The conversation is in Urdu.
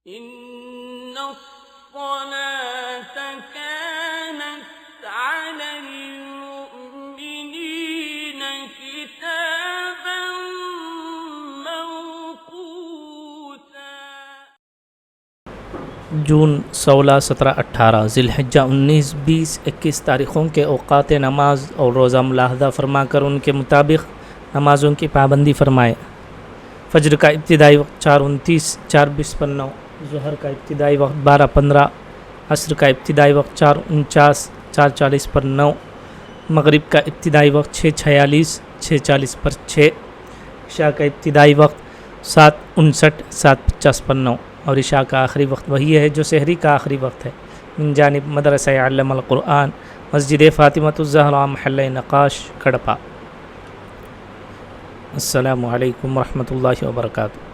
إن الصلاة كانت على المؤمنين كتابا موقوتا۔ جون 16، 17، 18 ذی الحجہ 19، 20، 21 تاریخوں کے اوقات نماز اور روزہ ملاحظہ فرما کر ان کے مطابق نمازوں کی پابندی فرمائے۔ فجر کا ابتدائی وقت 4:29، 4:20 پر 9، ظہر کا ابتدائی وقت 12:15، عصر کا ابتدائی وقت 4:49، 4:40 پر 9، مغرب کا ابتدائی وقت 6:46، 6:40 پر 6، عشاء کا ابتدائی وقت 7:59، 7:50 پر 9، اور عشاء کا آخری وقت وہی ہے جو سحری کا آخری وقت ہے۔ من جانب مدرسہ علم القرآن، مسجد فاطمۃ الزہرا، محلہ نقاش، کڑپا۔ السلام علیکم ورحمۃ اللہ وبرکاتہ۔